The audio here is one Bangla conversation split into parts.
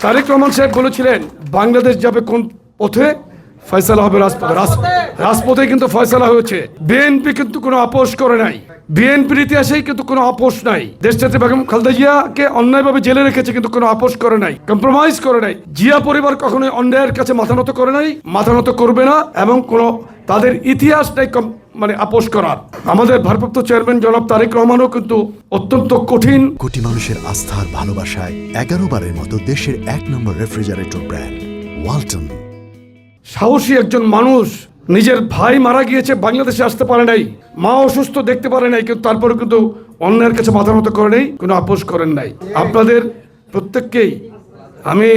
তারেক রহমান সাহেব বলেছিলেন বাংলাদেশ যাবে কোন পথে, ফয়সালা হবে রাজপথে। রাজপথে কিন্তু ফয়সালা হয়েছে। বিএনপি কিন্তু কোনো আপোষ করে নাই, বিএনপির ইতিহাসেই কিন্তু কোনো আপোষ নাই। দেশনেত্রী বেগম খালেদা জিয়াকে অন্যায়ভাবে জেলে রেখেছে কিন্তু কোনো আপোষ করে নাই, কম্প্রোমাইজ করে নাই। জিয়া পরিবার কখনোই অন্যায়ের কাছে মাথা নত করে নাই, মাথা নত করবে না, এবং কোনো তাদের ইতিহাস নাই আপোষ করার। আমাদের ভারপ্রাপ্ত চেয়ারম্যান জনাব তারেক রহমানও কিন্তু অত্যন্ত কঠিন। কোটি মানুষের আস্থার ভালোবাসায় 11 বারের মতো দেশের 1 নম্বর রেফ্রিজারেটর ব্র্যান্ড ওয়ালটন। সাহসী একজন মানুষ, নিজের ভাই মারা গিয়েছে, বাংলাদেশে আসতে পারে নাই, মা অসুস্থ, দেখতে পারে নাই, কিন্তু তারপরে কিন্তু অন্যের কাছে মাথা নত করে নেই, কোনো আপোষ করেন নাই। আপনাদের প্রত্যেককেই আমি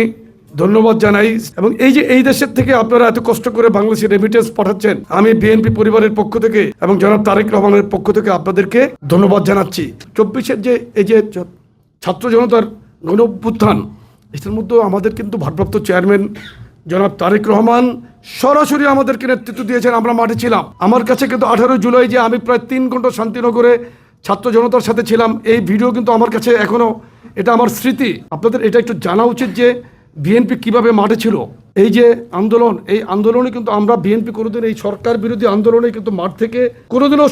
ধন্যবাদ জানাই। এবং এই দেশের থেকে আপনারা এত কষ্ট করে বাংলাদেশে রেমিটেন্স পাঠাচ্ছেন, আমি বিএনপি পরিবারের পক্ষ থেকে এবং জনাব তারেক রহমানের পক্ষ থেকে আপনাদেরকে ধন্যবাদ জানাচ্ছি। 24-এর যে ছাত্র জনতার গণ অভ্যুত্থান, এটার মধ্যেও আমাদের কিন্তু ভারপ্রাপ্ত চেয়ারম্যান জনাব তারেক রহমান সরাসরি আমাদেরকে নেতৃত্ব দিয়েছেন। আমরা মাঠে ছিলাম। আমার কাছে কিন্তু 18 জুলাই যে আমি প্রায় 3 ঘন্টা শান্তিনগরে ছাত্র জনতার সাথে ছিলাম, এই ভিডিও কিন্তু আমার কাছে এখনো এটা আমার স্মৃতি। আপনাদের এটা একটু জানা উচিত যে বিএনপি কিভাবে মাঠে ছিল। এই যে আন্দোলন, এই আন্দোলনে কিন্তু আমরা বিএনপি কোনোদিন এই সরকার বিরোধী আন্দোলনে কিন্তু মাঠ থেকে কোনোদিনও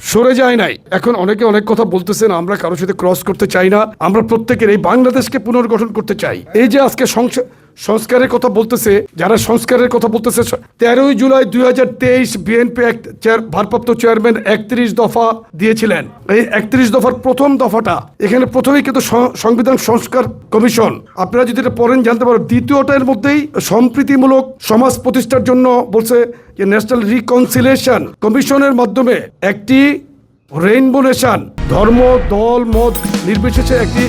সরে যায় নাই। এখন অনেকে অনেক কথা বলতেছেন, আমরা কারোর সাথে ক্রস করতে চাই না, আমরা প্রত্যেকের এই বাংলাদেশকে পুনর্গঠন করতে চাই। এই যে আজকে সংস্কারের কথা বলতেছে, যারা সংস্কারের কথা বলতেছে, 13 জুলাই 2023 বিএনপি ভারপ্রাপ্ত চেয়ারম্যান 31 দফা দিয়েছিলেন। এই 31 দফার প্রথম দফাটা এখানে প্রথমেই কিন্তু সংবিধান সংস্কার কমিশন, আপনারা যদি এটা পড়েন জানতে পারবেন। দ্বিতীয়টার মধ্যেই সম্প্রীতিমূলক সমাজ প্রতিষ্ঠার জন্য বলছে যে ন্যাশনাল রিকনসিলিয়েশন কমিশনের মাধ্যমে একটি রেইনবো নেশন, ধর্ম, দল, মত নির্বিশেষে একটি